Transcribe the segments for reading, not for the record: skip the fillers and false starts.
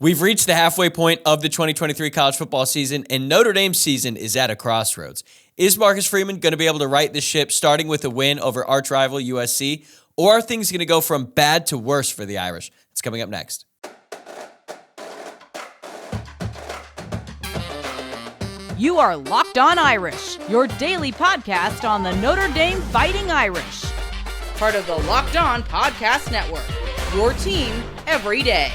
We've reached the halfway point of the 2023 college football season, and Notre Dame's season is at a crossroads. Is Marcus Freeman going to be able to right the ship, starting with a win over archrival USC, or are things going to go from bad to worse for the Irish? It's coming up next. You are Locked On Irish, your daily podcast on the Notre Dame Fighting Irish. Part of the Locked On Podcast Network, your team every day.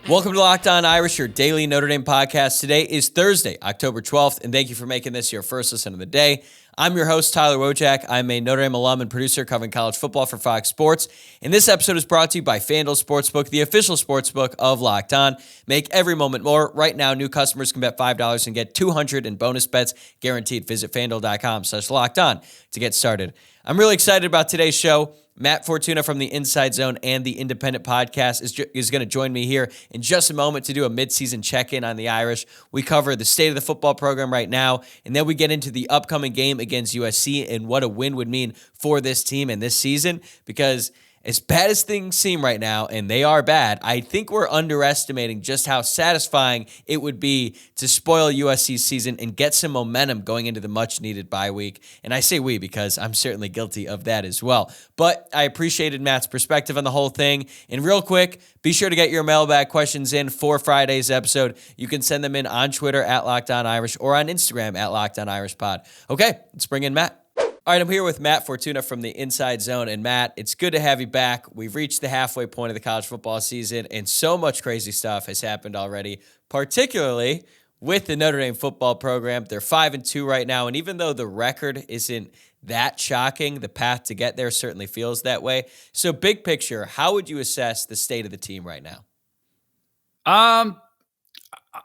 Welcome to Locked On Irish, your daily Notre Dame podcast. Today is Thursday, October 12th, and thank you for making this your first listen of the day. I'm your host, Tyler Wojciak. I'm a Notre Dame alum and producer covering college football for Fox Sports. And this episode is brought to you by FanDuel Sportsbook, the official sportsbook of Locked On. Make every moment more. Right now, new customers can bet $5 and get $200 in bonus bets guaranteed. Visit FanDuel.com/LockedOn to get started. I'm really excited about today's show. Matt Fortuna from the Inside Zone and the Independent Podcast is going to join me here in just a moment to do a midseason check-in on the Irish. We cover the state of the football program right now, and then we get into the upcoming game against USC and what a win would mean for this team and this season, because as bad as things seem right now, and they are bad, I think we're underestimating just how satisfying it would be to spoil USC's season and get some momentum going into the much-needed bye week. And I say we because I'm certainly guilty of that as well. But I appreciated Matt's perspective on the whole thing. And real quick, be sure to get your mailbag questions in for Friday's episode. You can send them in on Twitter at Locked On Irish or on Instagram at Locked On Irish Pod. Okay, let's bring in Matt. All right, I'm here with Matt Fortuna from the Inside Zone. And Matt, it's good to have you back. We've reached the halfway point of the college football season, and so much crazy stuff has happened already, particularly with the Notre Dame football program. They're 5-2 right now, and even though the record isn't that shocking, the path to get there certainly feels that way. So big picture, how would you assess the state of the team right now?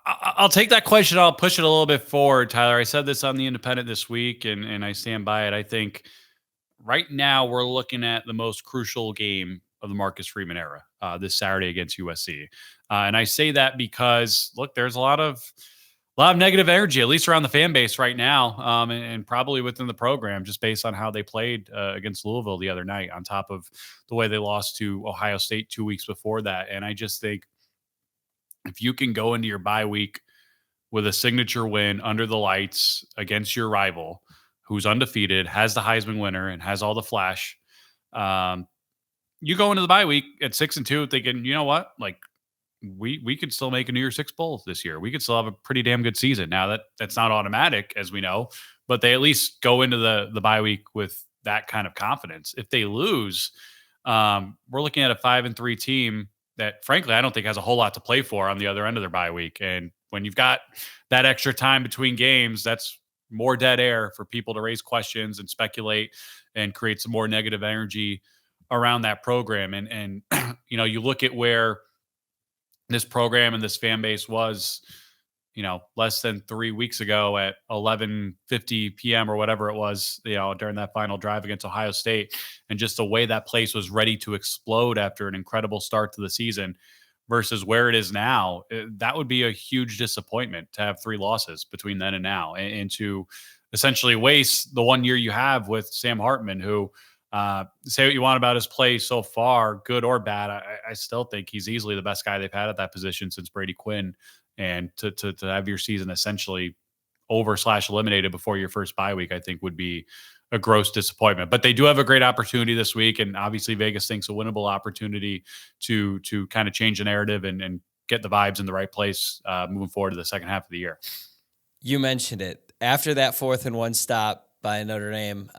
I'll take that question. I'll push it a little bit forward, Tyler. I said this on the Independent this week, and I stand by it. I think right now we're looking at the most crucial game of the Marcus Freeman era this Saturday against USC. And I say that because, look, there's a lot of negative energy, at least around the fan base right now, and probably within the program, just based on how they played against Louisville the other night, on top of the way they lost to Ohio State 2 weeks before that. And I just think if you can go into your bye week with a signature win under the lights against your rival, who's undefeated, has the Heisman winner, and has all the flash, you go into the bye week at 6-2 thinking, you know what, like we could still make a New Year's Six bowl this year. We could still have a pretty damn good season. Now that's not automatic, as we know, but they at least go into the bye week with that kind of confidence. If they lose, we're looking at a 5-3 team that, frankly, I don't think has a whole lot to play for on the other end of their bye week. And when you've got that extra time between games, that's more dead air for people to raise questions and speculate and create some more negative energy around that program. And you know, you look at where this program and this fan base was, you know, less than 3 weeks ago at 11:50 p.m. or whatever it was, you know, during that final drive against Ohio State, and just the way that place was ready to explode after an incredible start to the season versus where it is now, that would be a huge disappointment to have 3 losses between then and now, and to essentially waste the 1 year you have with Sam Hartman, who, say what you want about his play so far, good or bad, I still think he's easily the best guy they've had at that position since Brady Quinn. And to have your season essentially over/eliminated before your first bye week, I think would be a gross disappointment. But they do have a great opportunity this week, and obviously Vegas thinks a winnable opportunity to kind of change the narrative and get the vibes in the right place moving forward to the second half of the year. You mentioned it. After that 4th-and-1 stop by Notre Dame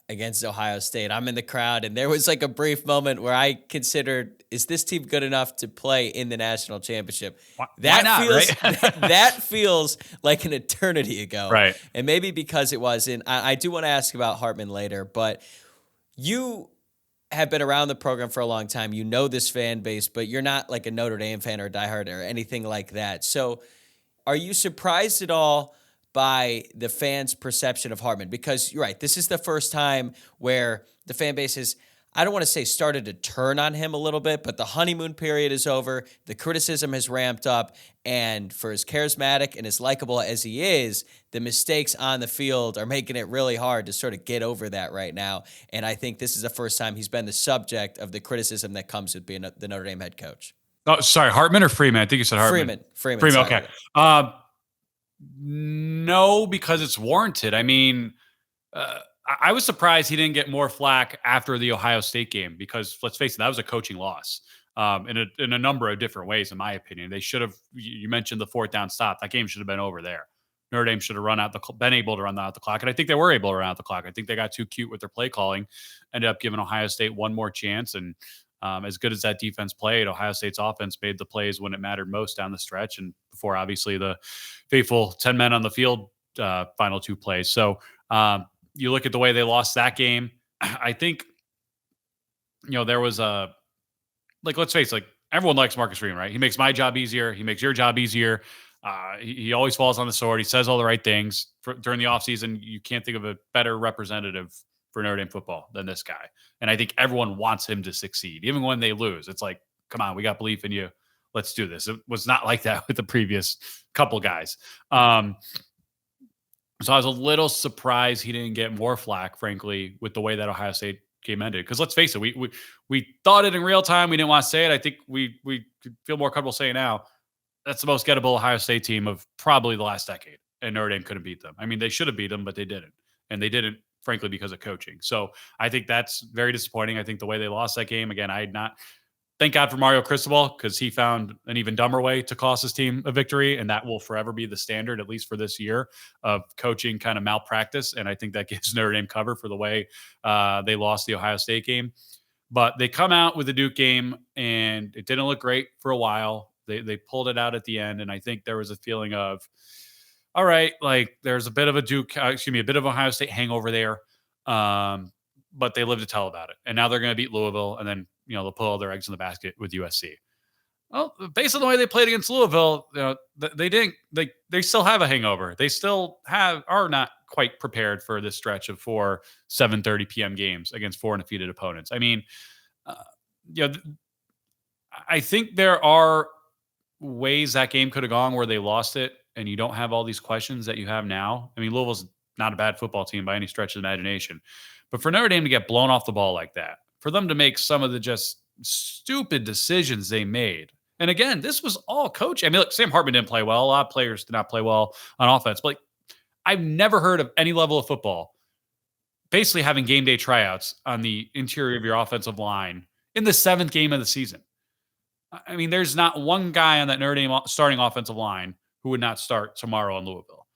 against Ohio State, I'm in the crowd, and there was like a brief moment where I considered, is this team good enough to play in the national championship? Why not, right? that feels like an eternity ago. Right. And maybe because it wasn't. I do want to ask about Hartman later, but you have been around the program for a long time. You know this fan base, but you're not like a Notre Dame fan or a diehard or anything like that. So are you surprised at all by the fans' perception of Hartman? Because you're right, this is the first time where the fan base has, I don't want to say started to turn on him a little bit, but the honeymoon period is over. The criticism has ramped up. And for as charismatic and as likable as he is, the mistakes on the field are making it really hard to sort of get over that right now. And I think this is the first time he's been the subject of the criticism that comes with being the Notre Dame head coach. Oh, sorry, Hartman or Freeman? I think you said Hartman. Freeman. Okay. No, because it's warranted. I mean, I was surprised he didn't get more flack after the Ohio State game because, let's face it, that was a coaching loss in a number of different ways, in my opinion. They should have, you mentioned the 4th down stop. That game should have been over there. Notre Dame should have been able to run out the clock, and I think they were able to run out the clock. I think they got too cute with their play calling, ended up giving Ohio State one more chance, and as good as that defense played, Ohio State's offense made the plays when it mattered most down the stretch, and before, obviously, the faithful 10 men on the field final 2 plays. So, you look at the way they lost that game. I think, there was let's face it, everyone likes Marcus Freeman, right? He makes my job easier. He makes your job easier. He always falls on the sword. He says all the right things. During the offseason, you can't think of a better representative for Notre Dame football than this guy. And I think everyone wants him to succeed. Even when they lose, it's like, come on, we got belief in you. Let's do this. It was not like that with the previous couple guys. So I was a little surprised he didn't get more flack, frankly, with the way that Ohio State game ended. Because let's face it, we thought it in real time. We didn't want to say it. I think we could feel more comfortable saying now. That's the most gettable Ohio State team of probably the last decade, and Notre Dame couldn't beat them. I mean, they should have beat them, but they didn't, and they didn't, frankly, because of coaching. So I think that's very disappointing. I think the way they lost that game, again, thank God for Mario Cristobal, because he found an even dumber way to cost his team a victory, and that will forever be the standard, at least for this year, of coaching kind of malpractice. And I think that gives Notre Dame cover for the way they lost the Ohio State game. But they come out with the Duke game, and it didn't look great for a while. They pulled it out at the end, and I think there was a feeling of, all right, there's a bit of a bit of Ohio State hangover there, but they live to tell about it. And now they're going to beat Louisville, and then they'll put all their eggs in the basket with USC. Well, based on the way they played against Louisville, they still have a hangover. They still are not quite prepared for this stretch of 4 7:30 p.m. games against 4 undefeated opponents. I mean, I think there are ways that game could have gone where they lost it, and you don't have all these questions that you have now. I mean, Louisville's not a bad football team by any stretch of the imagination, but for Notre Dame to get blown off the ball like that, for them to make some of the just stupid decisions they made. And again, this was all coaching. I mean, look, Sam Hartman didn't play well. A lot of players did not play well on offense. But I've never heard of any level of football basically having game day tryouts on the interior of your offensive line in the 7th game of the season. I mean, there's not one guy on that Notre Dame starting offensive line who would not start tomorrow in Louisville.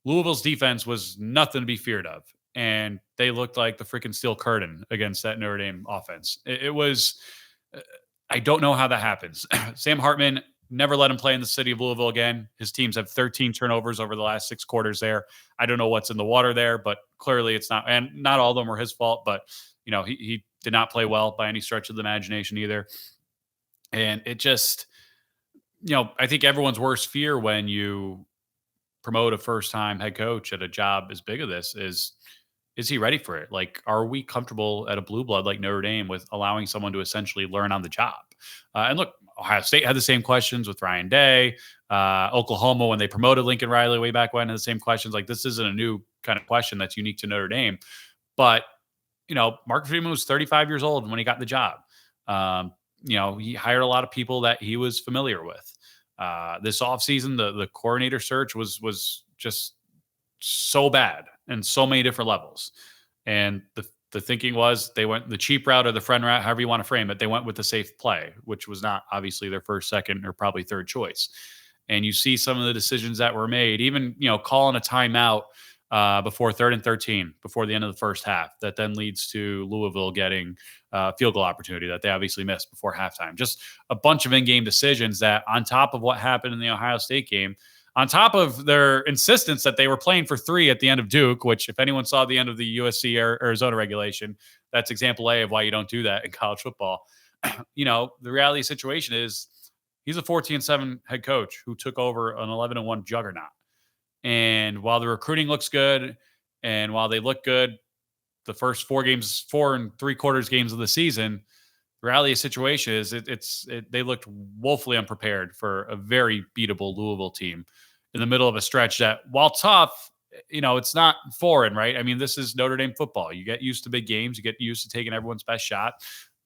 Louisville's defense was nothing to be feared of, and they looked like the freaking steel curtain against that Notre Dame offense. It was, I don't know how that happens. Sam Hartman never let him play in the city of Louisville again. His teams have 13 turnovers over the last 6 quarters there. I don't know what's in the water there, but clearly it's not, and not all of them were his fault, but he did not play well by any stretch of the imagination either. And it just, I think everyone's worst fear when you promote a first-time head coach at a job as big as this is he ready for it? Are we comfortable at a blue blood like Notre Dame with allowing someone to essentially learn on the job? And look, Ohio State had the same questions with Ryan Day. Oklahoma, when they promoted Lincoln Riley way back when, had the same questions. This isn't a new kind of question that's unique to Notre Dame. But, Marcus Freeman was 35 years old when he got the job. He hired a lot of people that he was familiar with. This offseason, the coordinator search was just so bad in so many different levels. And the thinking was they went the cheap route or the friend route, however you want to frame it. They went with the safe play, which was not obviously their first, second, or probably third choice. And you see some of the decisions that were made, even, calling a timeout before 3rd and 13, before the end of the first half, that then leads to Louisville getting a field goal opportunity that they obviously missed before halftime. Just a bunch of in-game decisions that, on top of what happened in the Ohio State game, on top of their insistence that they were playing for 3 at the end of Duke, which if anyone saw the end of the USC Arizona regulation, that's example A of why you don't do that in college football. The reality of the situation is he's a 14-7 head coach who took over an 11-1 juggernaut. And while the recruiting looks good and while they look good, the first 4 and 3/4 games of the season, the reality of the situation is they looked woefully unprepared for a very beatable Louisville team in the middle of a stretch that, while tough, it's not foreign, right? I mean, this is Notre Dame football. You get used to big games. You get used to taking everyone's best shot.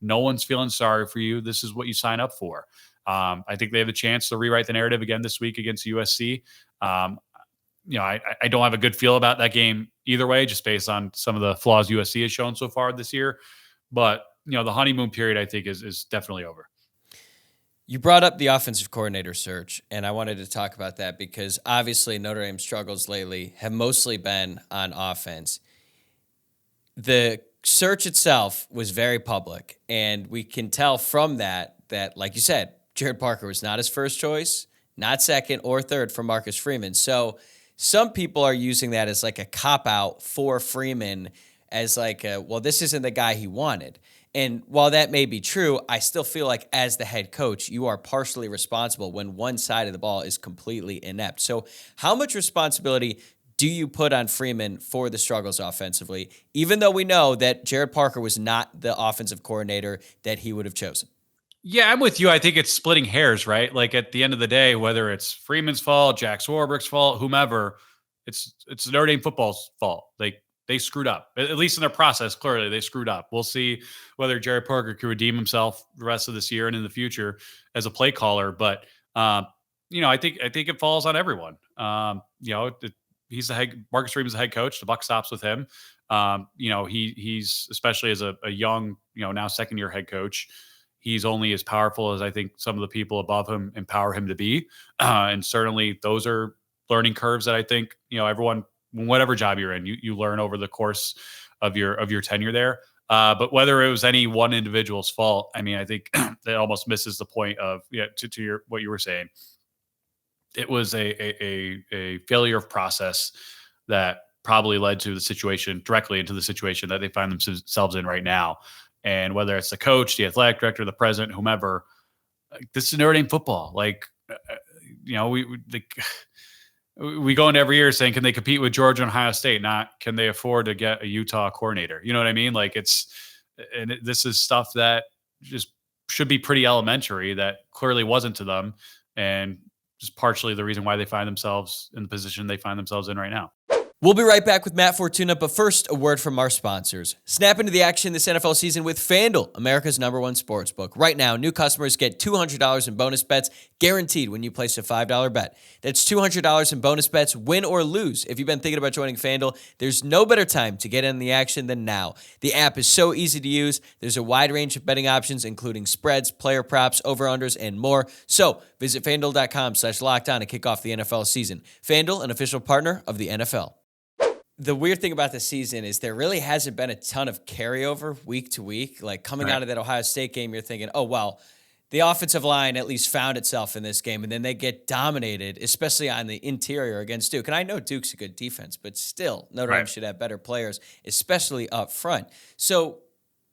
No one's feeling sorry for you. This is what you sign up for. I think they have a chance to rewrite the narrative again this week against USC. I don't have a good feel about that game either way, just based on some of the flaws USC has shown so far this year. But, the honeymoon period, I think, is definitely over. You brought up the offensive coordinator search, and I wanted to talk about that because obviously Notre Dame's struggles lately have mostly been on offense. The search itself was very public, and we can tell from that, like you said, Jared Parker was not his first choice, not second or third for Marcus Freeman. So some people are using that as like a cop-out for Freeman as like, this isn't the guy he wanted. And while that may be true, I still feel like as the head coach, you are partially responsible when one side of the ball is completely inept. So how much responsibility do you put on Freeman for the struggles offensively, even though we know that Jared Parker was not the offensive coordinator that he would have chosen? Yeah, I'm with you. I think it's splitting hairs, right? Like at the end of the day, whether it's Freeman's fault, Jack Swarbrick's fault, whomever, it's Notre Dame football's fault. Like, they screwed up, at least in their process. Clearly, they screwed up. We'll see whether Jared Parker can redeem himself the rest of this year and in the future as a play caller. But I think it falls on everyone. He's the head. Marcus Freeman's the head coach. The buck stops with him. He's especially as a young, now second-year head coach. He's only as powerful as I think some of the people above him empower him to be, and certainly those are learning curves that I think everyone, whatever job you're in, you learn over the course of your tenure there. But whether it was any one individual's fault, I mean, I think that almost misses the point of to what you were saying. It was a failure of process that probably led to the situation, directly into the situation that they find themselves in right now. And whether it's the coach, the athletic director, the president, whomever, this is Notre Dame football. We go into every year saying, can they compete with Georgia and Ohio State? Not, can they afford to get a Utah coordinator? You know what I mean? This is stuff that just should be pretty elementary that clearly wasn't to them. And just partially the reason why they find themselves in the position they find themselves in right now. We'll be right back with Matt Fortuna, but first, a word from our sponsors. Snap into the action this NFL season with FanDuel, America's #1 sportsbook. Right now, new customers get $200 in bonus bets guaranteed when you place a $5 bet. That's $200 in bonus bets, win or lose. If you've been thinking about joining FanDuel, there's no better time to get in the action than now. The app is so easy to use. There's a wide range of betting options, including spreads, player props, over-unders, and more. So visit FanDuel.com/lockedon to kick off the NFL season. FanDuel, an official partner of the NFL. The weird thing about the season is there really hasn't been a ton of carryover week to week. Like coming out of that Ohio State game, you're thinking, oh, well, the offensive line at least found itself in this game, and then they get dominated, especially on the interior against Duke. And I know Duke's a good defense, but still, Notre Dame should have better players, especially up front. So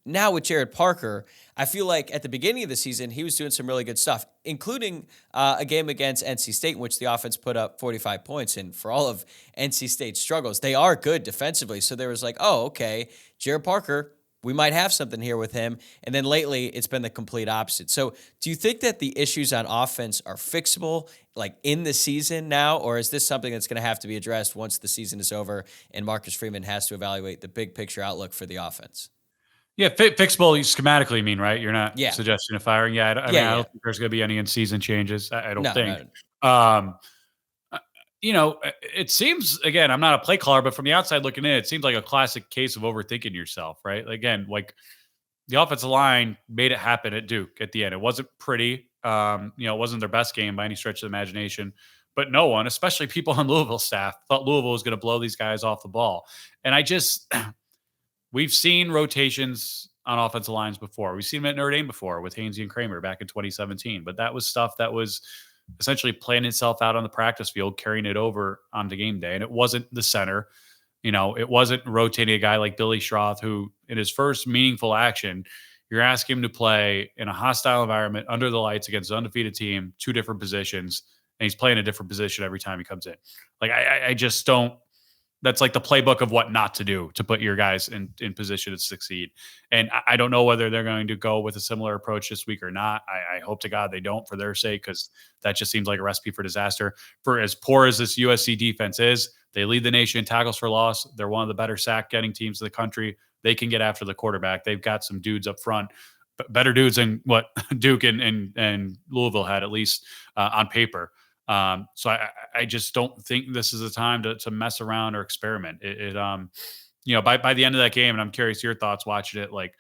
now with Jared Parker, I feel like at the beginning of the season, he was doing some really good stuff, including a game against NC State in which the offense put up 45 points. And for all of NC State's struggles, they are good defensively. So there was like, oh, okay, Jared Parker, we might have something here with him. And then lately, it's been the complete opposite. So do you think that the issues on offense are fixable, like in the season now, or is this something that's going to have to be addressed once the season is over and Marcus Freeman has to evaluate the big picture outlook for the offense? Yeah, fixable, you schematically mean, right? You're not suggesting a firing. I don't think there's going to be any in-season changes. I don't think. No. It seems, again, I'm not a play caller, but from the outside looking in, it seems like a classic case of overthinking yourself, right? Again, like the offensive line made it happen at Duke at the end. It wasn't pretty. It wasn't their best game by any stretch of the imagination. But no one, especially people on Louisville staff, thought Louisville was going to blow these guys off the ball. And we've seen rotations on offensive lines before. We've seen them at Notre Dame before with Hainsey and Kramer back in 2017. But that was stuff that was essentially playing itself out on the practice field, carrying it over onto game day. And it wasn't the center. It wasn't rotating a guy like Billy Schroth, who in his first meaningful action, you're asking him to play in a hostile environment under the lights against an undefeated team, 2 different positions, and he's playing a different position every time he comes in. Like, I just don't That's like the playbook of what not to do to put your guys in position to succeed. And I don't know whether they're going to go with a similar approach this week or not. I hope to God they don't for their sake, because that just seems like a recipe for disaster. For as poor as this USC defense is, they lead the nation in tackles for loss. They're one of the better sack getting teams in the country. They can get after the quarterback. They've got some dudes up front, better dudes than what Duke and Louisville had, at least on paper. So I just don't think this is a time to mess around or experiment. By the end of that game, and I'm curious your thoughts watching it, like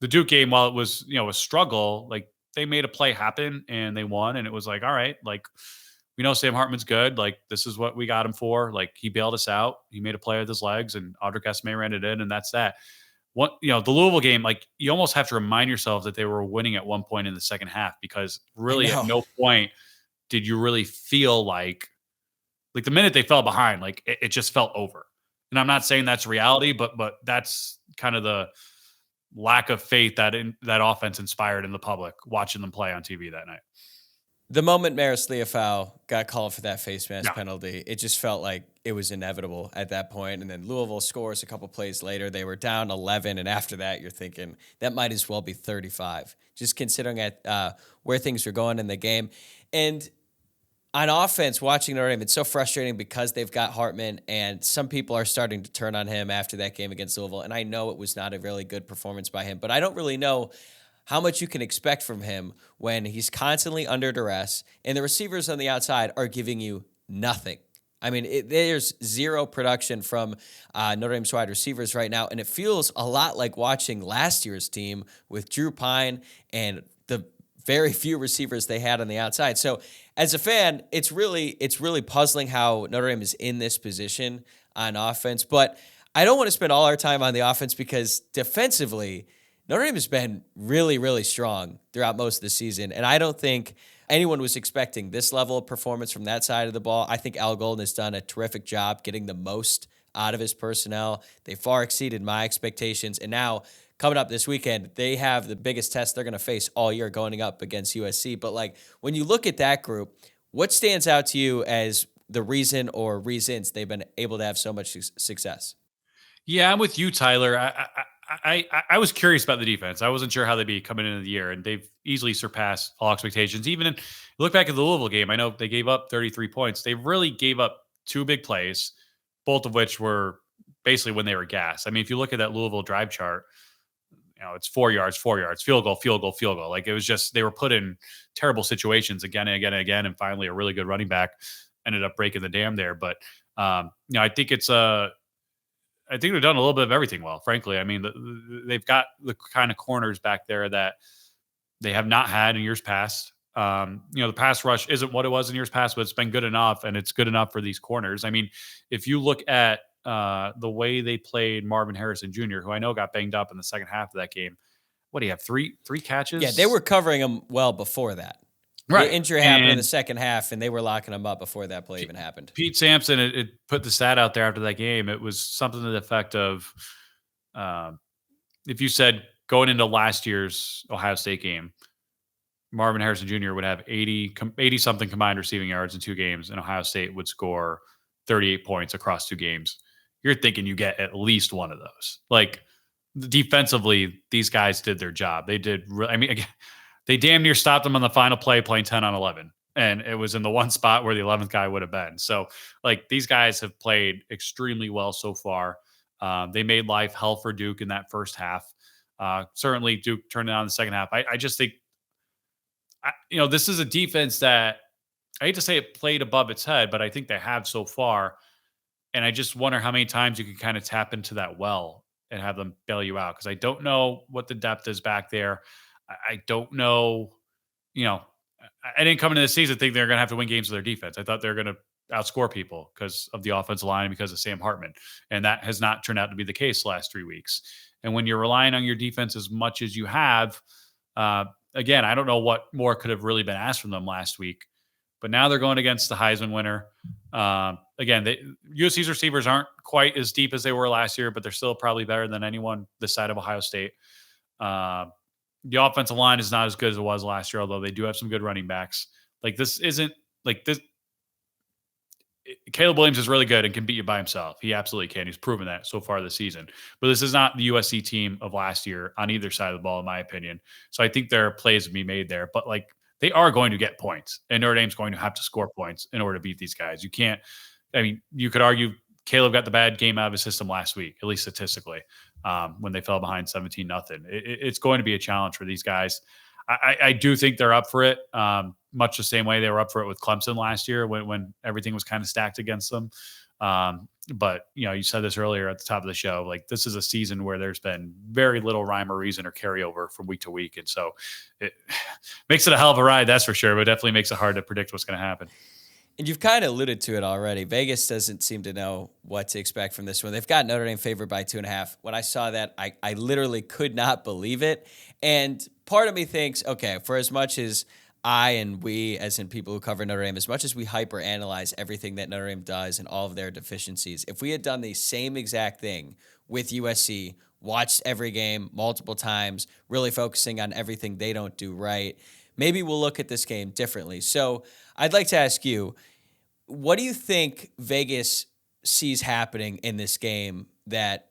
the Duke game, while it was, a struggle, like they made a play happen and they won. And it was like, all right, like we know Sam Hartman's good. Like this is what we got him for. Like he bailed us out. He made a play with his legs and Audric Esme ran it in, and that's that. The Louisville game, like you almost have to remind yourself that they were winning at one point in the second half, because really at no point did you really feel like the minute they fell behind, like it just felt over. And I'm not saying that's reality, but that's kind of the lack of faith that that offense inspired in the public watching them play on TV that night. The moment Maris Leofau got called for that face mask penalty, it just felt like it was inevitable at that point. And then Louisville scores a couple plays later. They were down 11, and after that, you're thinking that might as well be 35, just considering where things were going in the game. And on offense, watching Notre Dame, it's so frustrating because they've got Hartman, and some people are starting to turn on him after that game against Louisville. And I know it was not a really good performance by him, but I don't really know how much you can expect from him when he's constantly under duress and the receivers on the outside are giving you nothing. I mean, there's zero production from Notre Dame's wide receivers right now, and it feels a lot like watching last year's team with Drew Pine and the very few receivers they had on the outside. So as a fan, it's really puzzling how Notre Dame is in this position on offense. But I don't want to spend all our time on the offense, because defensively, Notre Dame has been really, really strong throughout most of the season, and I don't think anyone was expecting this level of performance from that side of the ball. I think Al Golden has done a terrific job getting the most out of his personnel. They far exceeded my expectations, and now coming up this weekend, they have the biggest test they're going to face all year going up against USC. But like when you look at that group, what stands out to you as the reason or reasons they've been able to have so much success? Yeah, I'm with you, Tyler. I was curious about the defense. I wasn't sure how they'd be coming into the year, and they've easily surpassed all expectations. Even look back at the Louisville game, I know they gave up 33 points. They really gave up two big plays, both of which were basically when they were gassed. I mean, if you look at that Louisville drive chart, it's 4 yards, field goal, field goal, field goal. Like it was just, they were put in terrible situations again and again and again. And finally, a really good running back ended up breaking the dam there. But, I think I think they've done a little bit of everything well, frankly. I mean, they've got the kind of corners back there that they have not had in years past. The pass rush isn't what it was in years past, but it's been good enough, and it's good enough for these corners. I mean, if you look at the way they played Marvin Harrison Jr., who I know got banged up in the second half of that game. What do you have? Three catches? Yeah, they were covering him well before that. Right. The injury happened in the second half, and they were locking him up before that play even happened. Pete Sampson, it put the stat out there after that game. It was something to the effect of, if you said going into last year's Ohio State game, Marvin Harrison Jr. would have 80-something combined receiving yards in two games, and Ohio State would score 38 points across two games. You're thinking you get at least one of those. Like, defensively, these guys did their job. They did. Again, they damn near stopped them on the final play playing 10 on 11. And it was in the one spot where the 11th guy would have been. So, like, these guys have played extremely well so far. They made life hell for Duke in that first half. Certainly, Duke turned it on in the second half. I just think, this is a defense that, I hate to say it played above its head, but I think they have so far. And I just wonder how many times you can kind of tap into that well and have them bail you out. Because I don't know what the depth is back there. I don't know, I didn't come into the season thinking they're going to have to win games with their defense. I thought they were going to outscore people because of the offensive line and because of Sam Hartman. And that has not turned out to be the case the last 3 weeks. And when you're relying on your defense as much as you have, again, I don't know what more could have really been asked from them last week. But now they're going against the Heisman winner. Again, USC's receivers aren't quite as deep as they were last year, but they're still probably better than anyone this side of Ohio State. The offensive line is not as good as it was last year, although they do have some good running backs. Like, this isn't like this. Caleb Williams is really good and can beat you by himself. He absolutely can. He's proven that so far this season. But this is not the USC team of last year on either side of the ball, in my opinion. So I think there are plays to be made there. But like, they are going to get points, and Notre Dame's going to have to score points in order to beat these guys. You can't. I mean, you could argue Caleb got the bad game out of his system last week, at least statistically, when they fell behind 17-0. It's going to be a challenge for these guys. I do think they're up for it, much the same way they were up for it with Clemson last year when everything was kind of stacked against them. But, you said this earlier at the top of the show, like this is a season where there's been very little rhyme or reason or carryover from week to week. And so it makes it a hell of a ride, that's for sure, but definitely makes it hard to predict what's going to happen. And you've kind of alluded to it already. Vegas doesn't seem to know what to expect from this one. They've got Notre Dame favored by 2.5. When I saw that, I literally could not believe it. And part of me thinks, okay, for as much as I and we, as in people who cover Notre Dame, as much as we hyper-analyze everything that Notre Dame does and all of their deficiencies, if we had done the same exact thing with USC, watched every game multiple times, really focusing on everything they don't do right, maybe we'll look at this game differently. So I'd like to ask you, what do you think Vegas sees happening in this game that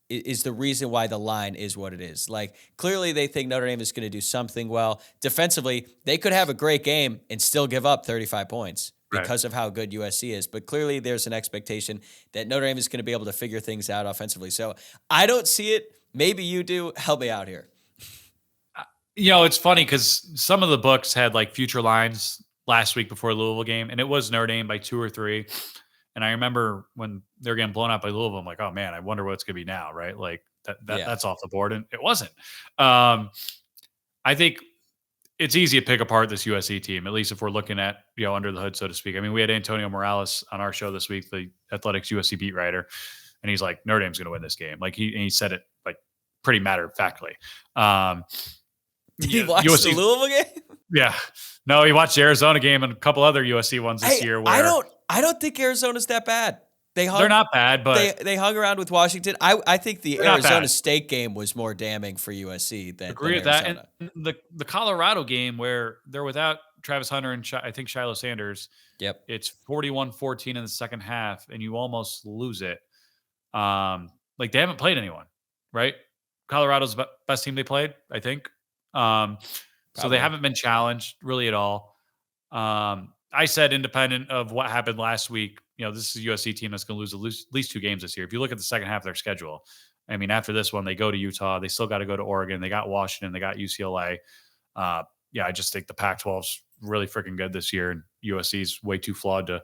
is the reason why the line is what it is? Like, clearly they think Notre Dame is going to do something well. Defensively, they could have a great game and still give up 35 points because of how good USC is. But clearly there's an expectation that Notre Dame is going to be able to figure things out offensively. So I don't see it. Maybe you do. Help me out here. It's funny because some of the books had like future lines last week before the Louisville game, and it was Notre Dame by 2 or 3. And I remember when they were getting blown out by Louisville, I'm like, oh man, I wonder what it's going to be now, right? Like that's off the board, and it wasn't. I think it's easy to pick apart this USC team, at least if we're looking at, under the hood, so to speak. I mean, we had Antonio Morales on our show this week, the Athletics USC beat writer, and he's like, Notre Dame's going to win this game. Like he said it like pretty matter-of-factly. Did you watch the Louisville game? Yeah. No, he watched the Arizona game and a couple other USC ones this year. Where I don't think Arizona's that bad. They're not bad, but they hung around with Washington. I think the Arizona State game was more damning for USC than agree with Arizona. That. And the Colorado game where they're without Travis Hunter and I think Shiloh Sanders. Yep. It's 41-14 in the second half, and you almost lose it. Like they haven't played anyone, right? Colorado's the best team they played, I think. So they haven't been challenged really at all. I said, independent of what happened last week, this is a USC team that's going to lose at least 2 games this year. If you look at the second half of their schedule, I mean, after this one, they go to Utah. They still got to go to Oregon. They got Washington. They got UCLA. I just think the Pac-12's really freaking good this year, and USC's way too flawed to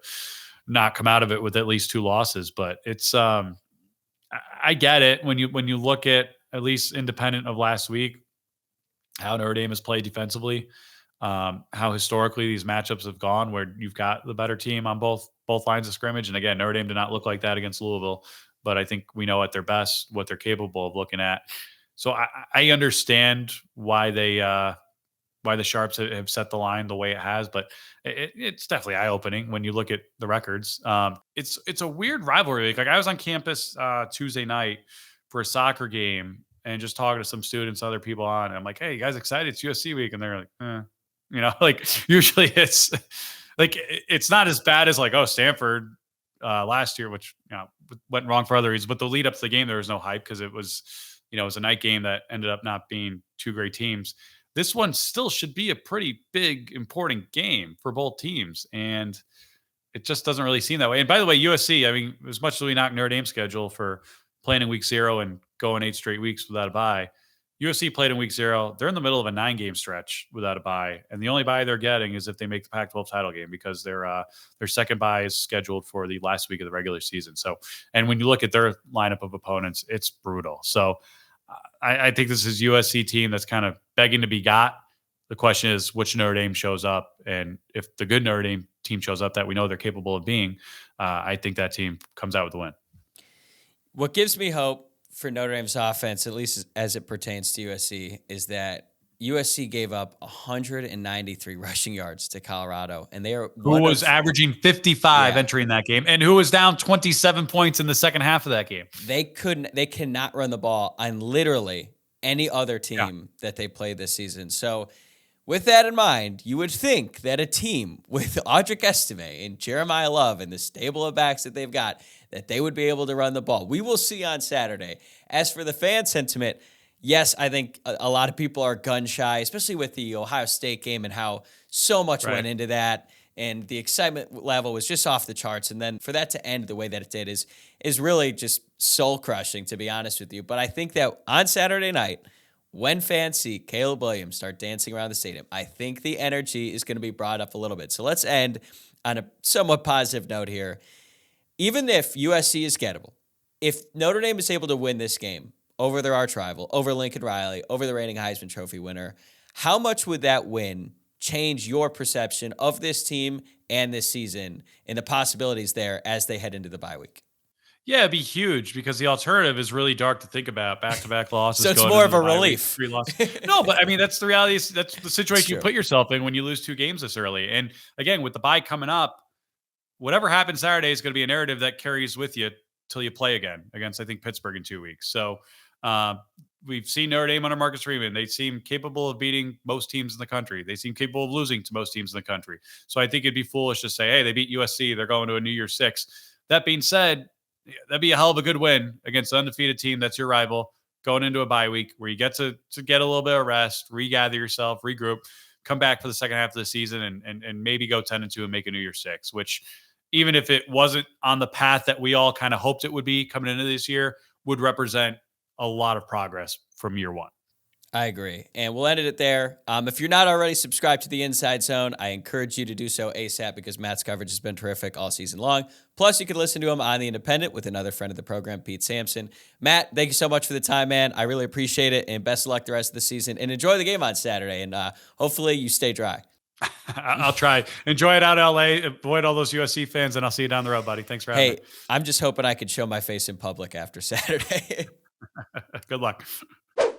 not come out of it with at least 2 losses. But it's, I get it when you look at least independent of last week, how Notre Dame has played defensively, how historically these matchups have gone, where you've got the better team on both lines of scrimmage. And again, Notre Dame did not look like that against Louisville, but I think we know at their best what they're capable of looking at. So I understand why why the Sharps have set the line the way it has, but it's definitely eye-opening when you look at the records. It's a weird rivalry. Like I was on campus Tuesday night for a soccer game and just talking to some students, other people on, and I'm like, hey, you guys excited? It's USC week. And they're like, like usually it's like, it's not as bad as like, oh, Stanford last year, which, went wrong for other reasons, but the lead up to the game, there was no hype because it was a night game that ended up not being 2 great teams. This one still should be a pretty big, important game for both teams. And it just doesn't really seem that way. And by the way, USC, I mean, as much as we knock Notre Dame's schedule for playing in week 0 and going 8 straight weeks without a bye, USC played in week 0. They're in the middle of a 9-game stretch without a bye. And the only bye they're getting is if they make the Pac-12 title game, because their second bye is scheduled for the last week of the regular season. So, and when you look at their lineup of opponents, it's brutal. So I think this is USC team that's kind of begging to be got. The question is which Notre Dame shows up. And if the good Notre Dame team shows up that we know they're capable of being, I think that team comes out with the win. What gives me hope for Notre Dame's offense, at least as it pertains to USC, is that USC gave up 193 rushing yards to Colorado, and they are who was averaging 55 entering that game, and who was down 27 points in the second half of that game. They cannot run the ball on literally any other team that they played this season. So With that in mind, you would think that a team with Audric Estime and Jeremiah Love and the stable of backs that they've got, that they would be able to run the ball. We will see on Saturday. As for the fan sentiment, yes, I think a lot of people are gun shy, especially with the Ohio State game and how so much went into that. And the excitement level was just off the charts. And then for that to end the way that it did is really just soul crushing, to be honest with you. But I think that on Saturday night, when fans see Caleb Williams start dancing around the stadium, I think the energy is going to be brought up a little bit. So let's end on a somewhat positive note here. Even if USC is gettable, if Notre Dame is able to win this game over their arch rival, over Lincoln Riley, over the reigning Heisman Trophy winner, how much would that win change your perception of this team and this season and the possibilities there as they head into the bye week? Yeah, it'd be huge because the alternative is really dark to think about. Back-to-back losses. So it's more of a relief. No, but I mean, that's the reality. That's the situation you put yourself in when you lose 2 games this early. And again, with the bye coming up, whatever happens Saturday is going to be a narrative that carries with you till you play again against, I think, Pittsburgh in 2 weeks. So we've seen Notre Dame under Marcus Freeman. They seem capable of beating most teams in the country. They seem capable of losing to most teams in the country. So I think it'd be foolish to say, hey, they beat USC. They're going to a New Year's 6. That being said, that'd be a hell of a good win against an undefeated team that's your rival going into a bye week where you get to get a little bit of rest, regather yourself, regroup, come back for the second half of the season and maybe go 10-2 and make a New Year's 6, which even if it wasn't on the path that we all kind of hoped it would be coming into this year, would represent a lot of progress from year one. I agree. And we'll end it there. If you're not already subscribed to the Inside Zone, I encourage you to do so ASAP because Matt's coverage has been terrific all season long. Plus, you can listen to him on The Independent with another friend of the program, Pete Sampson. Matt, thank you so much for the time, man. I really appreciate it. And best of luck the rest of the season. And enjoy the game on Saturday. And hopefully you stay dry. I'll try. Enjoy it out in LA. Avoid all those USC fans, and I'll see you down the road, buddy. Thanks for having me. Hey, I'm just hoping I could show my face in public after Saturday. Good luck.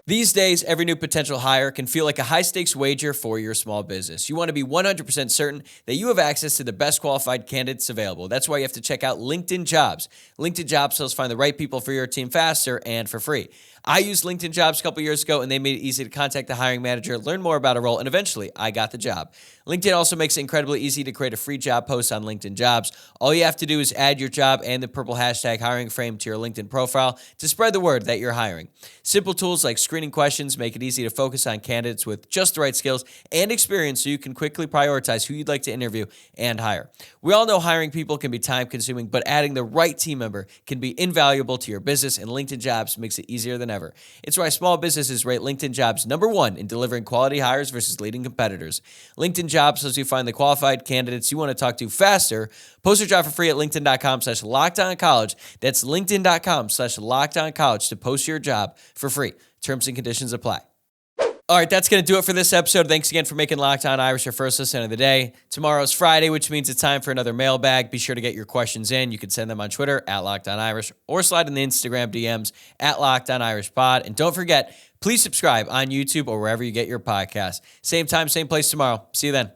These days, every new potential hire can feel like a high-stakes wager for your small business. You want to be 100% certain that you have access to the best qualified candidates available. That's why you have to check out LinkedIn Jobs. LinkedIn Jobs helps find the right people for your team faster and for free. I used LinkedIn Jobs a couple years ago, and they made it easy to contact the hiring manager, learn more about a role, and eventually, I got the job. LinkedIn also makes it incredibly easy to create a free job post on LinkedIn Jobs. All you have to do is add your job and the purple hashtag hiring frame to your LinkedIn profile to spread the word that you're hiring. Simple tools like screening questions make it easy to focus on candidates with just the right skills and experience so you can quickly prioritize who you'd like to interview and hire. We all know hiring people can be time-consuming, but adding the right team member can be invaluable to your business, and LinkedIn Jobs makes it easier than ever. It's why small businesses rate LinkedIn Jobs #1 in delivering quality hires versus leading competitors. LinkedIn Jobs helps you find the qualified candidates you want to talk to faster. Post your job for free at linkedin.com/lockedoncollege. That's linkedin.com/lockedoncollege to post your job for free. Terms and conditions apply. All right, that's going to do it for this episode. Thanks again for making Locked On Irish your first listen of the day. Tomorrow's Friday, which means it's time for another mailbag. Be sure to get your questions in. You can send them on Twitter at Locked On Irish or slide in the Instagram DMs at Locked On Irish Pod. And don't forget, please subscribe on YouTube or wherever you get your podcasts. Same time, same place tomorrow. See you then.